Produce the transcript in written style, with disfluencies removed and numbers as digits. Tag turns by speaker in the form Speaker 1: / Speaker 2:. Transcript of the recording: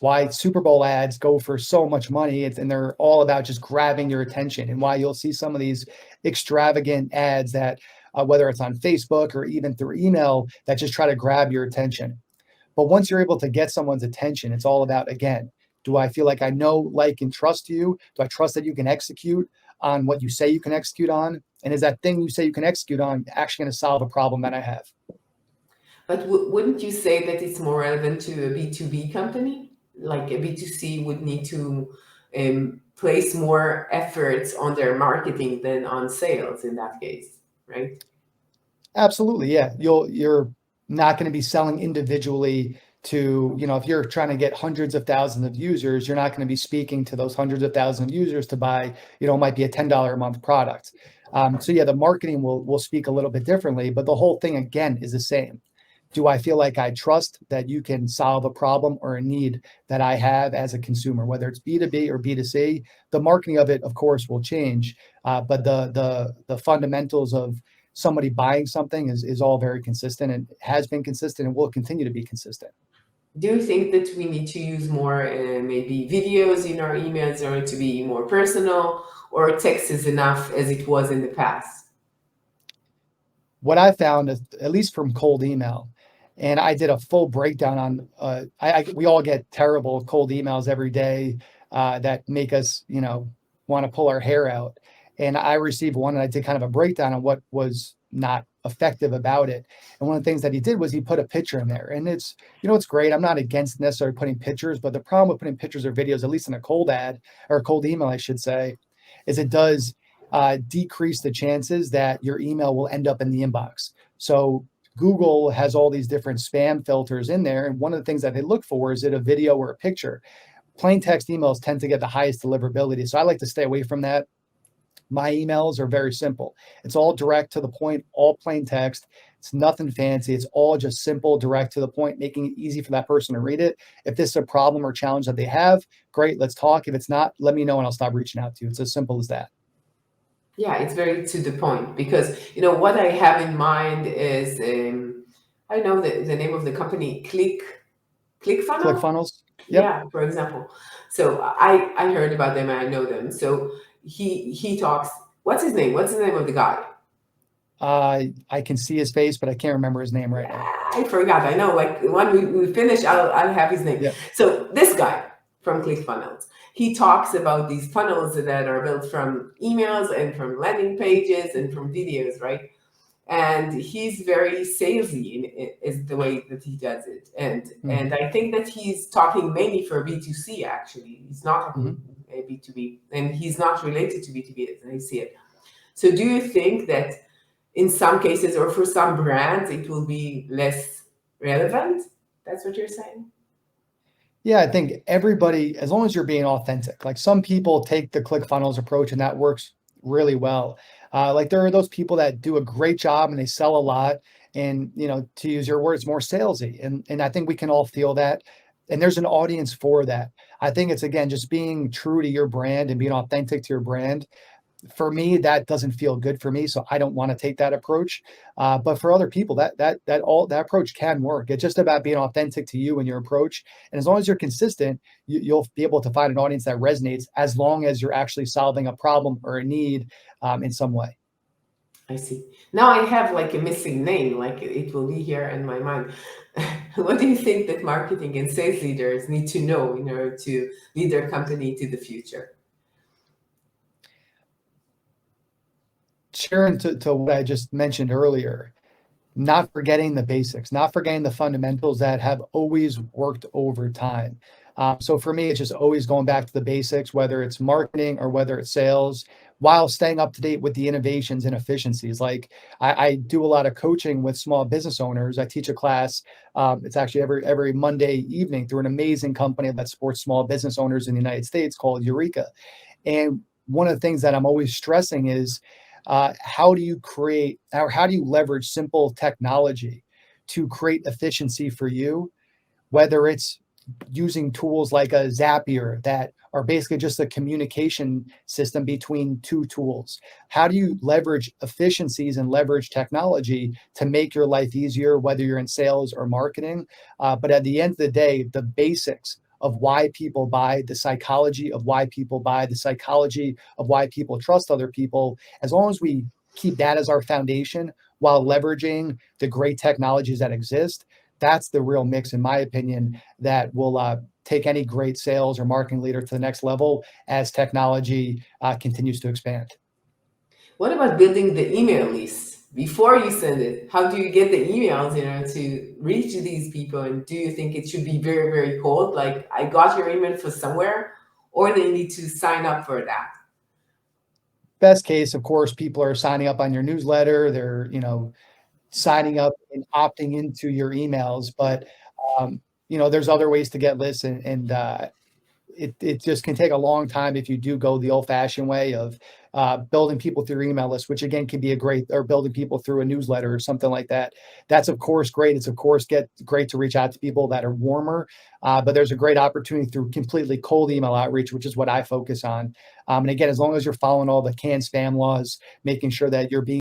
Speaker 1: why Super Bowl ads go for so much money, and they're all about just grabbing your attention, and why you'll see some of these extravagant ads that, whether it's on Facebook or even through email, that just try to grab your attention. But once you're able to get someone's attention, it's all about, again, do I feel like I know, like, and trust you? Do I trust that you can execute on what you say you can execute on? And is that thing you say you can execute on actually going to solve a problem that I have?
Speaker 2: But wouldn't you say that it's more relevant to a B2B company? Like a B2C would need to place more efforts on their marketing than on sales in that case, right?
Speaker 1: Absolutely, yeah. You're not going to be selling individually to, if you're trying to get hundreds of thousands of users, you're not going to be speaking to those hundreds of thousands of users to buy, it might be a $10 a month product. So yeah, the marketing will speak a little bit differently, but the whole thing again is the same. Do I feel like I trust that you can solve a problem or a need that I have as a consumer, whether it's B2B or B2C? The marketing of it, of course, will change, but the fundamentals of somebody buying something is all very consistent, and has been consistent and will continue to be consistent.
Speaker 2: Do you think that we need to use more maybe videos in our emails in order to be more personal, or text is enough as it was in the past?
Speaker 1: What I found is, at least from cold email, and I did a full breakdown on, we all get terrible cold emails every day that make us, want to pull our hair out. And I received one, and I did kind of a breakdown on what was not effective about it. And one of the things that he did was he put a picture in there. And it's great. I'm not against necessarily putting pictures, but the problem with putting pictures or videos, at least in a cold ad or a cold email, I should say, is it does decrease the chances that your email will end up in the inbox. So Google has all these different spam filters in there. And one of the things that they look for is it a video or a picture. Plain text emails tend to get the highest deliverability. So I like to stay away from that. My emails are very simple. It's all direct to the point, all plain text. It's nothing fancy. It's all just simple, direct to the point, making it easy for that person to read it. If this is a problem or challenge that they have, great, let's talk. If it's not, let me know and I'll stop reaching out to you. It's as simple as that.
Speaker 2: Yeah, it's very to the point because what I have in mind is I don't know the name of the company, ClickFunnels.
Speaker 1: ClickFunnels. Yep.
Speaker 2: Yeah, for example. So I heard about them and I know them. So he talks. What's his name? What's the name of the guy?
Speaker 1: I can see his face, but I can't remember his name right now.
Speaker 2: I forgot. I know. Like when we finish, I'll have his name.
Speaker 1: Yep.
Speaker 2: So this guy from ClickFunnels, he talks about these funnels that are built from emails and from landing pages and from videos, right? And he's very salesy is the way that he does it. And I think that he's talking mainly for B2C, actually. He's not talking B2B, and he's not related to B2B as I see it. So do you think that in some cases or for some brands, it will be less relevant? That's what you're saying?
Speaker 1: Yeah, I think everybody, as long as you're being authentic, like some people take the ClickFunnels approach and that works really well. Like there are those people that do a great job and they sell a lot, and to use your words, more salesy. And I think we can all feel that. And there's an audience for that. I think it's, again, just being true to your brand and being authentic to your brand. For me, that doesn't feel good for me, so I don't want to take that approach. But for other people, that approach can work. It's just about being authentic to you and your approach. And as long as you're consistent, you'll be able to find an audience that resonates, as long as you're actually solving a problem or a need in some way.
Speaker 2: I see. Now I have like a missing name, like it will be here in my mind. What do you think that marketing and sales leaders need to know in order to lead their company to the future?
Speaker 1: Sharon, to what I just mentioned earlier, not forgetting the basics, not forgetting the fundamentals that have always worked over time. So for me, it's just always going back to the basics, whether it's marketing or whether it's sales, while staying up to date with the innovations and efficiencies. Like I do a lot of coaching with small business owners. I teach a class. It's actually every Monday evening through an amazing company that supports small business owners in the United States called Eureka. And one of the things that I'm always stressing is, how do you leverage simple technology to create efficiency for you, whether it's using tools like a Zapier that are basically just a communication system between two tools. How do you leverage efficiencies and leverage technology to make your life easier, whether you're in sales or marketing? But at the end of the day, the basics of why people buy, the psychology of why people buy, the psychology of why people trust other people, as long as we keep that as our foundation while leveraging the great technologies that exist, that's the real mix, in my opinion, that will take any great sales or marketing leader to the next level as technology continues to expand.
Speaker 2: What about building the email list before you send it? How do you get the emails, to reach these people? And do you think it should be very, very cold? Like, I got your email for somewhere, or they need to sign up for that?
Speaker 1: Best case, of course, people are signing up on your newsletter. They're, signing up and opting into your emails. But, there's other ways to get lists, and it just can take a long time if you do go the old-fashioned way of building people through your email list, which again can be a great, or building people through a newsletter or something like that. That's of course great. It's of course great to reach out to people that are warmer, but there's a great opportunity through completely cold email outreach, which is what I focus on. And again, as long as you're following all the canned spam laws, making sure that you're being